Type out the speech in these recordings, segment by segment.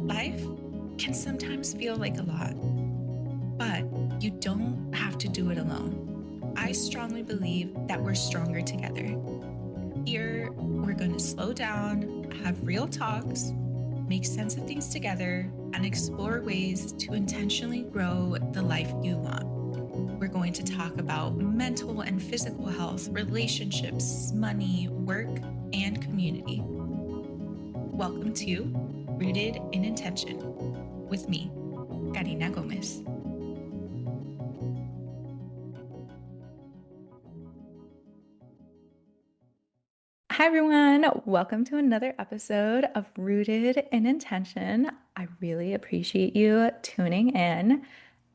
Life can sometimes feel like a lot, but you don't have to do it alone. I strongly believe that we're stronger together. Here, we're going to slow down, have real talks, make sense of things together, and explore ways to intentionally grow the life you want. We're going to talk about mental and physical health, relationships, money, work, and community. Welcome to Rooted in Intention with me, Karina Gomez. Hi, everyone. Welcome to another episode of Rooted in Intention. I really appreciate you tuning in.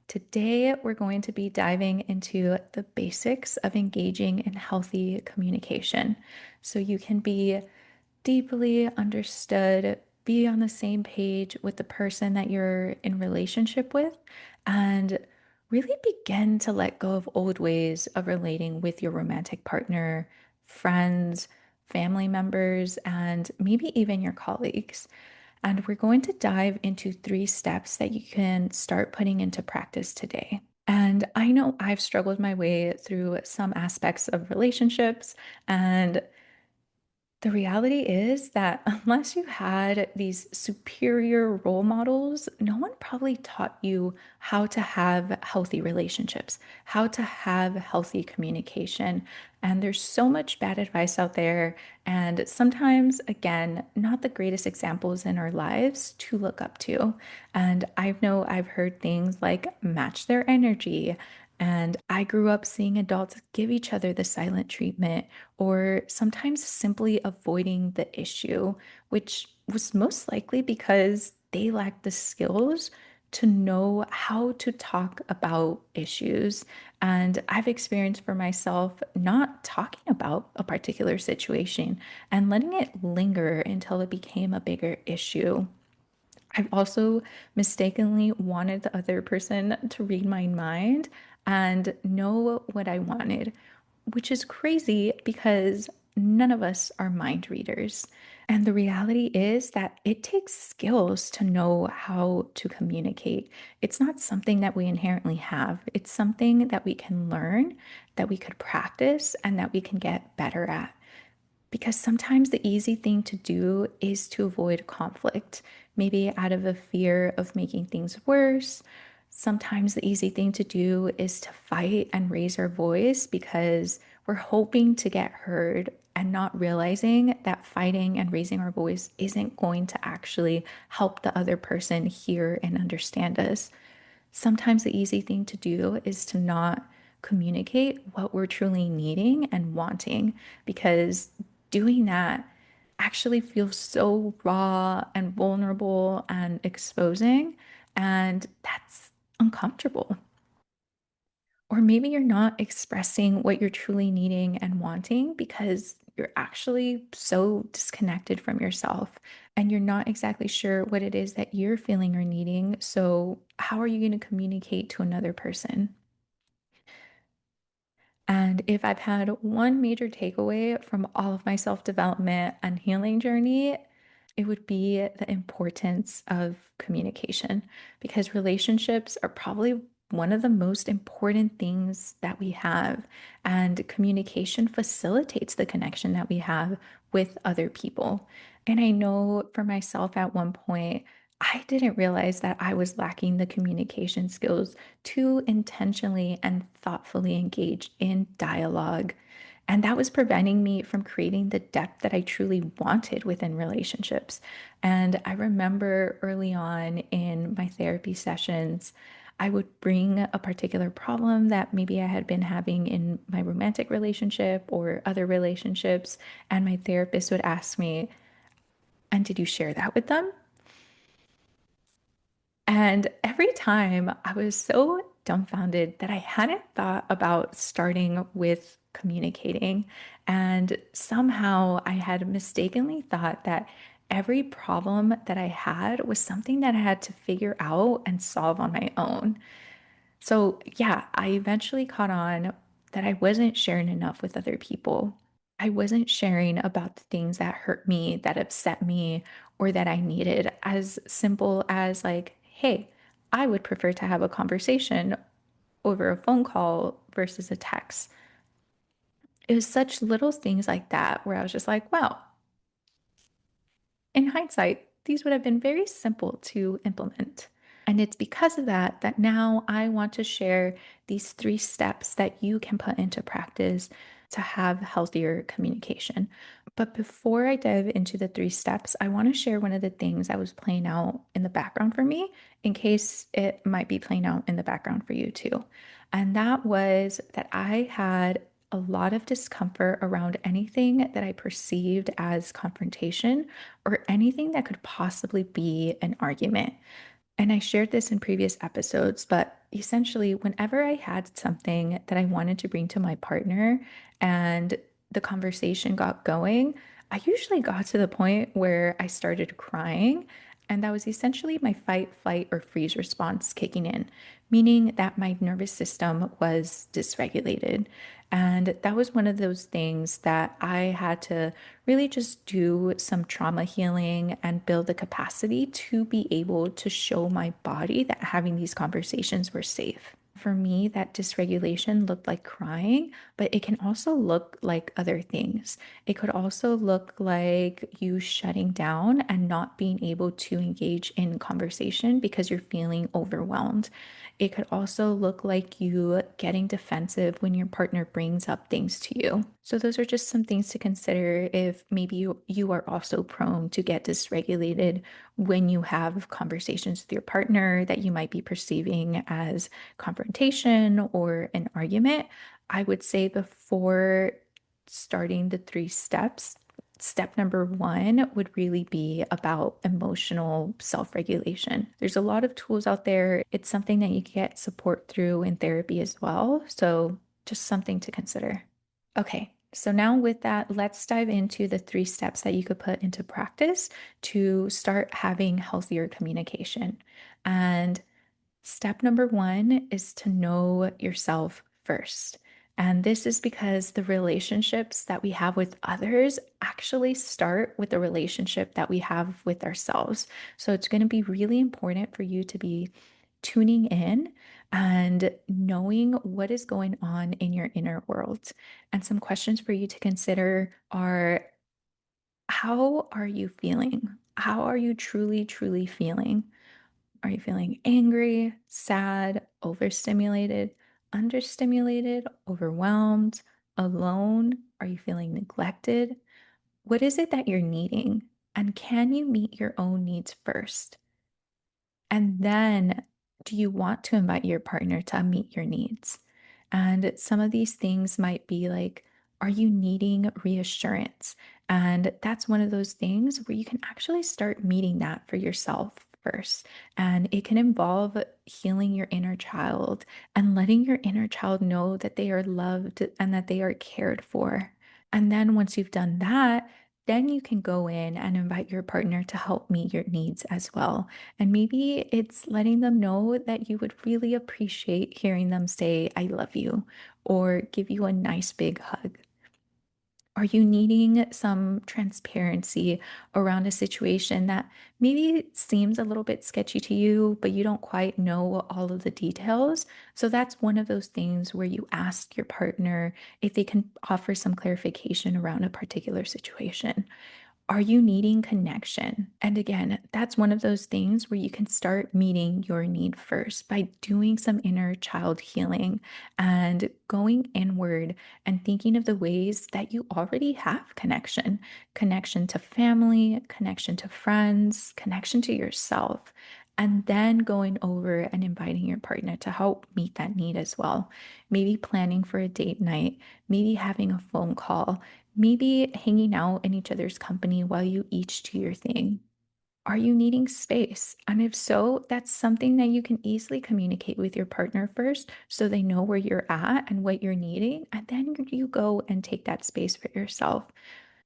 Today, we're going to be diving into the basics of engaging in healthy communication so you can be deeply understood, be on the same page with the person that you're in relationship with, and really begin to let go of old ways of relating with your romantic partner, friends, family members, and maybe even your colleagues. And we're going to dive into 3 steps that you can start putting into practice today. And I know I've struggled my way through some aspects of relationships, and the reality is that unless you had these superior role models, no one probably taught you how to have healthy relationships, how to have healthy communication. And there's so much bad advice out there. And sometimes, again, not the greatest examples in our lives to look up to. And I know I've heard things like match their energy. And I grew up seeing adults give each other the silent treatment or sometimes simply avoiding the issue, which was most likely because they lacked the skills to know how to talk about issues. And I've experienced for myself not talking about a particular situation and letting it linger until it became a bigger issue. I've also mistakenly wanted the other person to read my mind and know what I wanted, which is crazy because none of us are mind readers. And the reality is that it takes skills to know how to communicate. It's not something that we inherently have, it's something that we can learn, that we could practice, and that we can get better at. Because sometimes the easy thing to do is to avoid conflict, maybe out of a fear of making things worse. Sometimes the easy thing to do is to fight and raise our voice because we're hoping to get heard and not realizing that fighting and raising our voice isn't going to actually help the other person hear and understand us. Sometimes the easy thing to do is to not communicate what we're truly needing and wanting because doing that actually feels so raw and vulnerable and exposing, and that's uncomfortable. Or maybe you're not expressing what you're truly needing and wanting because you're actually so disconnected from yourself and you're not exactly sure what it is that you're feeling or needing. So, how are you going to communicate to another person? And if I've had one major takeaway from all of my self development and healing journey, it would be the importance of communication because relationships are probably one of the most important things that we have. And communication facilitates the connection that we have with other people. And I know for myself at one point, I didn't realize that I was lacking the communication skills to intentionally and thoughtfully engage in dialogue. And that was preventing me from creating the depth that I truly wanted within relationships. And I remember early on in my therapy sessions, I would bring a particular problem that maybe I had been having in my romantic relationship or other relationships. And my therapist would ask me, "And did you share that with them?" And every time I was so dumbfounded that I hadn't thought about starting with communicating. And somehow I had mistakenly thought that every problem that I had was something that I had to figure out and solve on my own. So, yeah, I eventually caught on that I wasn't sharing enough with other people. I wasn't sharing about the things that hurt me, that upset me, or that I needed, as simple as, like, hey, I would prefer to have a conversation over a phone call versus a text. It was such little things like that where I was just like, wow, in hindsight, these would have been very simple to implement. And it's because of that that now I want to share these 3 steps that you can put into practice to have healthier communication. But before I dive into the 3 steps, I want to share one of the things that was playing out in the background for me, in case it might be playing out in the background for you too. And that was that I had a lot of discomfort around anything that I perceived as confrontation or anything that could possibly be an argument. And I shared this in previous episodes, but essentially, whenever I had something that I wanted to bring to my partner and the conversation got going, I usually got to the point where I started crying. And that was essentially my fight, flight, or freeze response kicking in, meaning that my nervous system was dysregulated. And that was one of those things that I had to really just do some trauma healing and build the capacity to be able to show my body that having these conversations were safe. For me, that dysregulation looked like crying, but it can also look like other things. It could also look like you shutting down and not being able to engage in conversation because you're feeling overwhelmed. It could also look like you getting defensive when your partner brings up things to you. So, those are just some things to consider if maybe you are also prone to get dysregulated when you have conversations with your partner that you might be perceiving as confrontation or an argument. I would say before starting the 3 steps, step number 1 would really be about emotional self regulation. There's a lot of tools out there. It's something that you get support through in therapy as well. So, just something to consider. Okay, so now with that, let's dive into the 3 steps that you could put into practice to start having healthier communication. And step number 1 is to know yourself first. And this is because the relationships that we have with others actually start with the relationship that we have with ourselves. So it's going to be really important for you to be tuning in and knowing what is going on in your inner world. And some questions for you to consider are, how are you feeling? How are you truly, truly feeling? Are you feeling angry, sad, overstimulated, understimulated, overwhelmed, alone? Are you feeling neglected? What is it that you're needing? And can you meet your own needs first? And then, do you want to invite your partner to meet your needs? And some of these things might be like, are you needing reassurance? And that's one of those things where you can actually start meeting that for yourself first. And it can involve healing your inner child and letting your inner child know that they are loved and that they are cared for. And then once you've done that, then you can go in and invite your partner to help meet your needs as well. And maybe it's letting them know that you would really appreciate hearing them say, I love you, or give you a nice big hug. Are you needing some transparency around a situation that maybe seems a little bit sketchy to you, but you don't quite know all of the details? So that's one of those things where you ask your partner if they can offer some clarification around a particular situation. Are you needing connection? And again, that's one of those things where you can start meeting your need first by doing some inner child healing and going inward and thinking of the ways that you already have connection, connection to family, connection to friends, connection to yourself. And then going over and inviting your partner to help meet that need as well. Maybe planning for a date night, maybe having a phone call, maybe hanging out in each other's company while you each do your thing. Are you needing space? And if so, that's something that you can easily communicate with your partner first so they know where you're at and what you're needing. And then you go and take that space for yourself.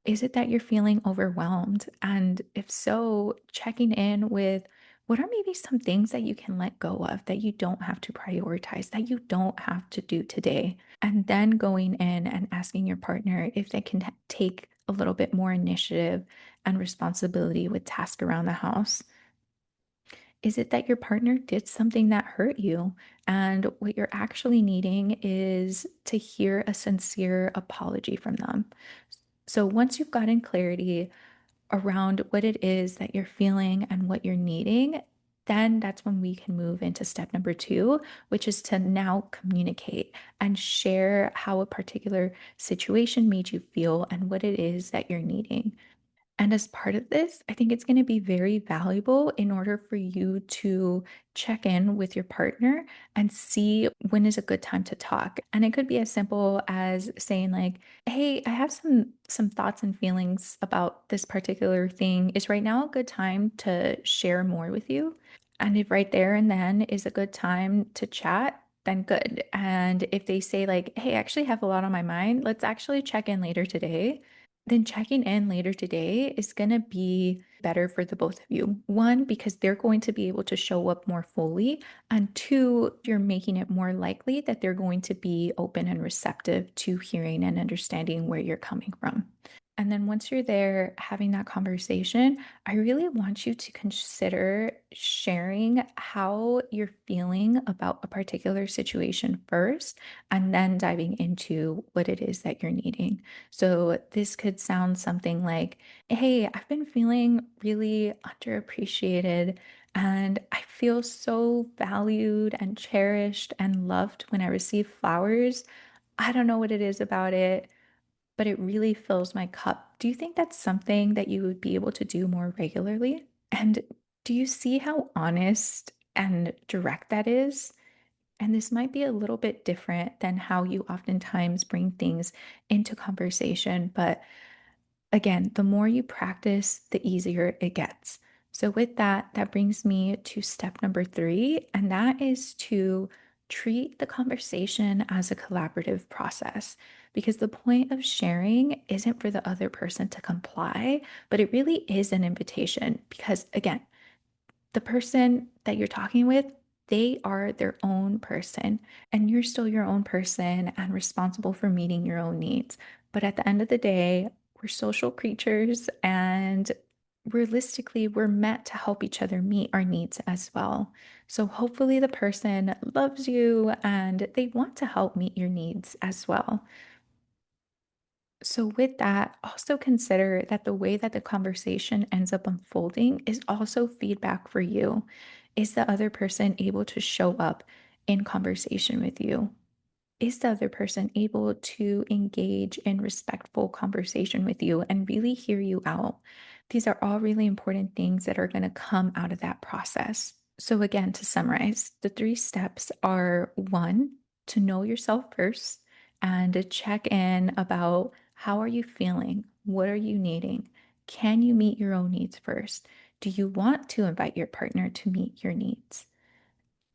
Is it that you're feeling overwhelmed? And if so, checking in with What are maybe some things that you can let go of that you don't have to prioritize, that you don't have to do today? And then going in and asking your partner if they can take a little bit more initiative and responsibility with tasks around the house. Is it that your partner did something that hurt you? And what you're actually needing is to hear a sincere apology from them. So once you've gotten clarity around what it is that you're feeling and what you're needing, then that's when we can move into step number two, which is to now communicate and share how a particular situation made you feel and what it is that you're needing. And as part of this, I think it's going to be very valuable in order for you to check in with your partner and see when is a good time to talk. And it could be as simple as saying like, "Hey, I have some thoughts and feelings about this particular thing. Is right now a good time to share more with you?" And if right there and then is a good time to chat, then good. And if they say like, "Hey, I actually have a lot on my mind. Let's actually check in later today." Then checking in later today is going to be better for the both of you. One, because they're going to be able to show up more fully. And two, you're making it more likely that they're going to be open and receptive to hearing and understanding where you're coming from. And then once you're there having that conversation, I really want you to consider sharing how you're feeling about a particular situation first, and then diving into what it is that you're needing. So this could sound something like, "Hey, I've been feeling really underappreciated, and I feel so valued and cherished and loved when I receive flowers. I don't know what it is about it, but it really fills my cup." Do you think that's something that you would be able to do more regularly? And do you see how honest and direct that is? And this might be a little bit different than how you oftentimes bring things into conversation, but again, the more you practice, the easier it gets. So, with that, that brings me to step number three, and that is to treat the conversation as a collaborative process. Because the point of sharing isn't for the other person to comply, but it really is an invitation. Because again, the person that you're talking with, they are their own person, and you're still your own person and responsible for meeting your own needs. But at the end of the day, we're social creatures, and realistically, we're meant to help each other meet our needs as well. So hopefully, the person loves you and they want to help meet your needs as well. So, with that, also consider that the way that the conversation ends up unfolding is also feedback for you. Is the other person able to show up in conversation with you? Is the other person able to engage in respectful conversation with you and really hear you out? These are all really important things that are going to come out of that process. So, again, to summarize, the three steps are one, to know yourself first and to check in about how are you feeling? What are you needing? Can you meet your own needs first? Do you want to invite your partner to meet your needs?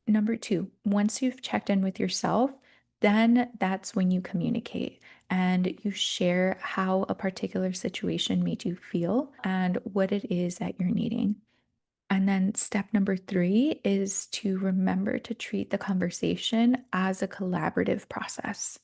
Number two, once you've checked in with yourself, then that's when you communicate and you share how a particular situation made you feel and what it is that you're needing. And then step number three is to remember to treat the conversation as a collaborative process.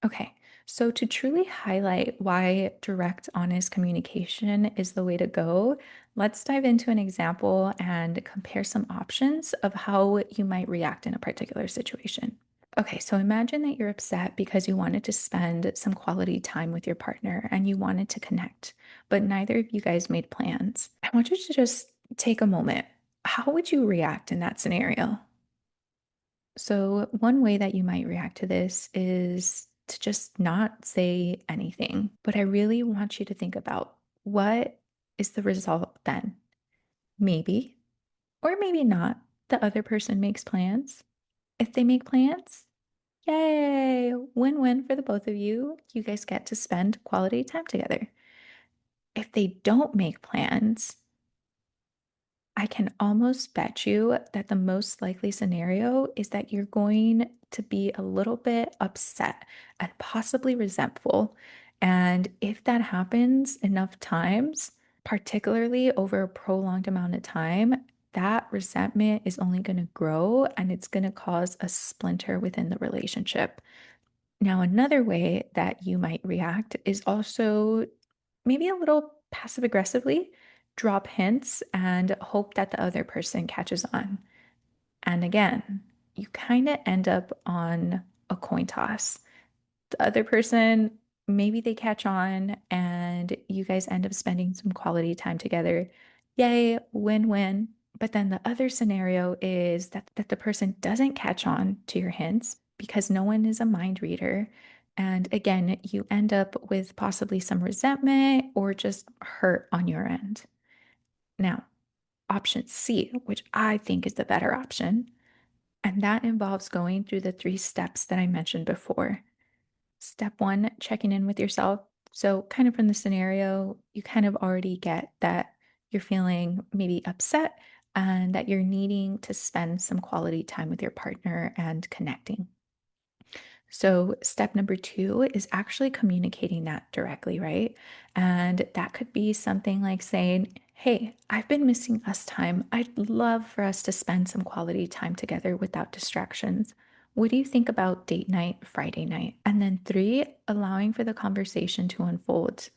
Okay, so to truly highlight why direct, honest communication is the way to go, let's dive into an example and compare some options of how you might react in a particular situation. Okay, so imagine that you're upset because you wanted to spend some quality time with your partner and you wanted to connect, but neither of you guys made plans. I want you to just take a moment. How would you react in that scenario? So, one way that you might react to this is to just not say anything. But I really want you to think about what is the result then? Maybe, or maybe not, the other person makes plans. If they make plans, yay, win win for the both of you. You guys get to spend quality time together. If they don't make plans, I can almost bet you that the most likely scenario is that you're going to be a little bit upset and possibly resentful. And if that happens enough times, particularly over a prolonged amount of time, that resentment is only going to grow and it's going to cause a splinter within the relationship. Now, another way that you might react is also maybe a little passive aggressively drop hints and hope that the other person catches on. And again, you kind of end up on a coin toss. The other person, maybe they catch on and you guys end up spending some quality time together. Yay, win-win. But then the other scenario is that the person doesn't catch on to your hints because no one is a mind reader. And again, you end up with possibly some resentment or just hurt on your end. Now, option C, which I think is the better option, and that involves going through the 3 steps that I mentioned before. Step one, checking in with yourself. So, kind of from the scenario, you kind of already get that you're feeling maybe upset and that you're needing to spend some quality time with your partner and connecting. So, step number two is actually communicating that directly, right? And that could be something like saying, "Hey, I've been missing us time. I'd love for us to spend some quality time together without distractions. What do you think about date night, Friday night?" And then three, allowing for the conversation to unfold.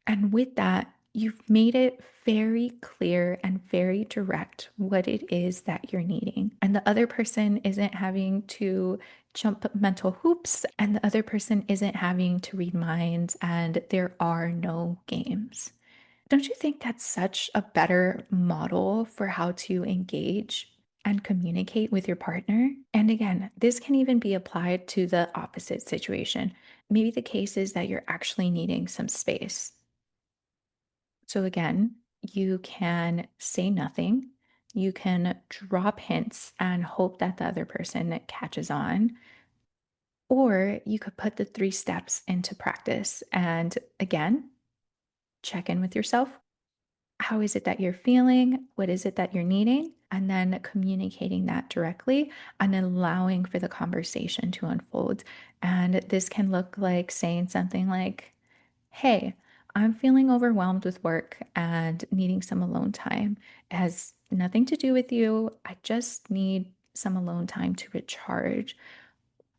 And with that, you've made it very clear and very direct what it is that you're needing. And the other person isn't having to jump mental hoops, and the other person isn't having to read minds, and there are no games. Don't you think that's such a better model for how to engage and communicate with your partner? And again, this can even be applied to the opposite situation. Maybe the case is that you're actually needing some space. So again, you can say nothing. You can drop hints and hope that the other person catches on. Or you could put the 3 steps into practice. And again, check in with yourself. How is it that you're feeling? What is it that you're needing? And then communicating that directly and allowing for the conversation to unfold. And this can look like saying something like, "Hey, I'm feeling overwhelmed with work and needing some alone time. It has nothing to do with you. I just need some alone time to recharge.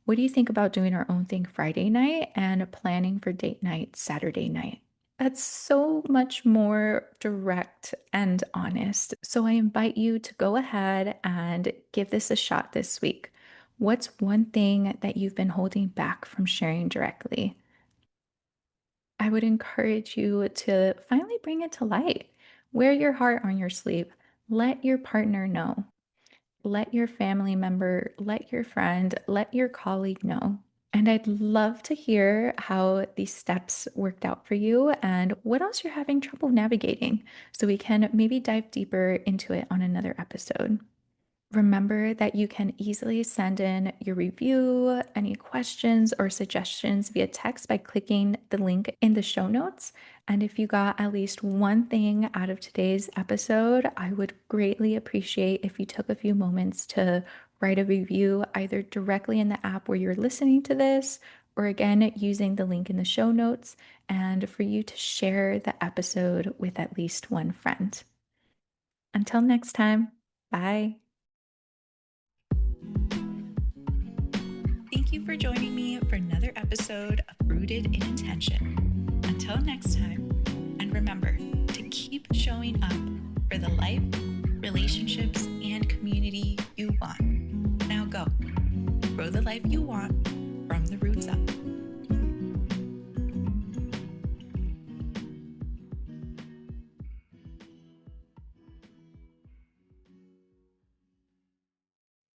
What do you think about doing our own thing Friday night and planning for date night Saturday night?" That's so much more direct and honest. So I invite you to go ahead and give this a shot this week. What's one thing that you've been holding back from sharing directly? I would encourage you to finally bring it to light. Wear your heart on your sleeve. Let your partner know. Let your family member, let your friend, let your colleague know. And I'd love to hear how these steps worked out for you and what else you're having trouble navigating so we can maybe dive deeper into it on another episode. Remember that you can easily send in your review, any questions or suggestions via text by clicking the link in the show notes. And if you got at least one thing out of today's episode, I would greatly appreciate if you took a few moments to write a review either directly in the app where you're listening to this, or again, using the link in the show notes, and for you to share the episode with at least one friend. Until next time, bye. Thank you for joining me for another episode of Rooted in Intention. Until next time, and remember to keep showing up for the life, relationships, and community you want. Now go, grow the life you